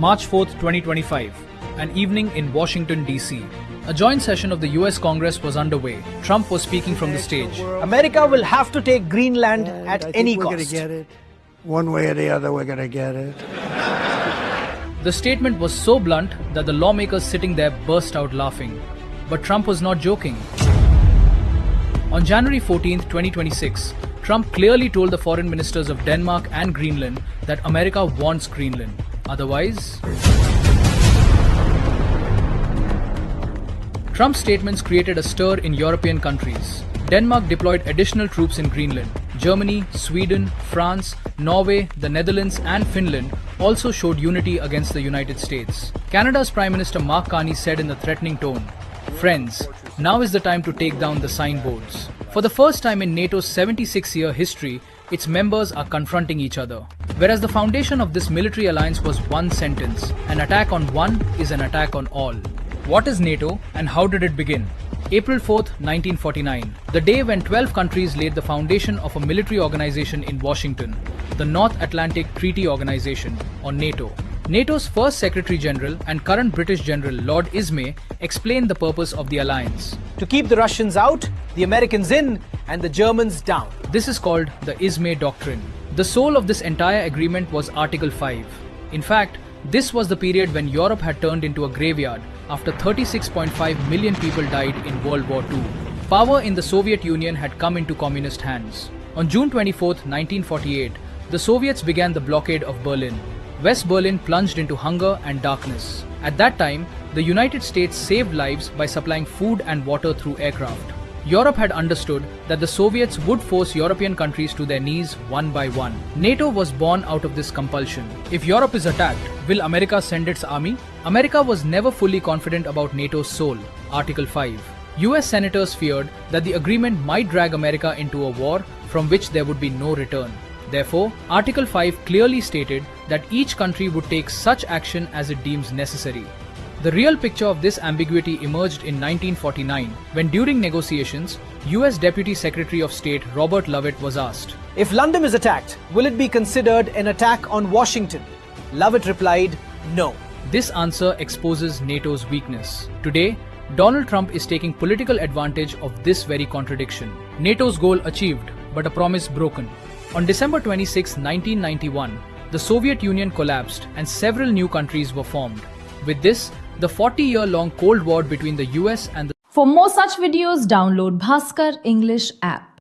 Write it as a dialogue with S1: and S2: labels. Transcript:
S1: March 4th, 2025, an evening in Washington, D.C. A joint session of the US Congress was underway. Trump was speaking from the stage.
S2: America will have to take Greenland at any
S3: we're
S2: cost.
S3: Gonna get it. One way or the other, we're going to get it.
S1: The statement was so blunt that the lawmakers sitting there burst out laughing. But Trump was not joking. On January 14th, 2026, Trump clearly told the foreign ministers of Denmark and Greenland that America wants Greenland. Otherwise, Trump's statements created a stir in European countries. Denmark deployed additional troops in Greenland. Germany, Sweden, France, Norway, the Netherlands and Finland also showed unity against the United States. Canada's Prime Minister Mark Carney said in a threatening tone, "Friends, now is the time to take down the signboards." For the first time in NATO's 76-year history, its members are confronting each other. Whereas the foundation of this military alliance was one sentence: an attack on one is an attack on all. What is NATO and how did it begin? April 4th, 1949, the day when 12 countries laid the foundation of a military organization in Washington, the North Atlantic Treaty Organization, or NATO. NATO's first Secretary General and current British General Lord Ismay explained the purpose of the alliance.
S2: To keep the Russians out, the Americans in, and the Germans down.
S1: This is called the Ismay Doctrine. The soul of this entire agreement was Article 5. In fact, this was the period when Europe had turned into a graveyard after 36.5 million people died in World War II. Power in the Soviet Union had come into communist hands. On June 24, 1948, the Soviets began the blockade of Berlin. West Berlin plunged into hunger and darkness. At that time, the United States saved lives by supplying food and water through aircraft. Europe had understood that the Soviets would force European countries to their knees one by one. NATO was born out of this compulsion. If Europe is attacked, will America send its army? America was never fully confident about NATO's soul, Article 5. US senators feared that the agreement might drag America into a war from which there would be no return. Therefore, Article 5 clearly stated that each country would take such action as it deems necessary. The real picture of this ambiguity emerged in 1949 when during negotiations, US Deputy Secretary of State Robert Lovett was asked,
S2: "If London is attacked, will it be considered an attack on Washington?" Lovett replied, "No."
S1: This answer exposes NATO's weakness. Today, Donald Trump is taking political advantage of this very contradiction. NATO's goal achieved, but a promise broken. On December 26, 1991, the Soviet Union collapsed and several new countries were formed. With this, the 40-year-long Cold War between the US and the
S4: For more such videos, download Bhaskar English app.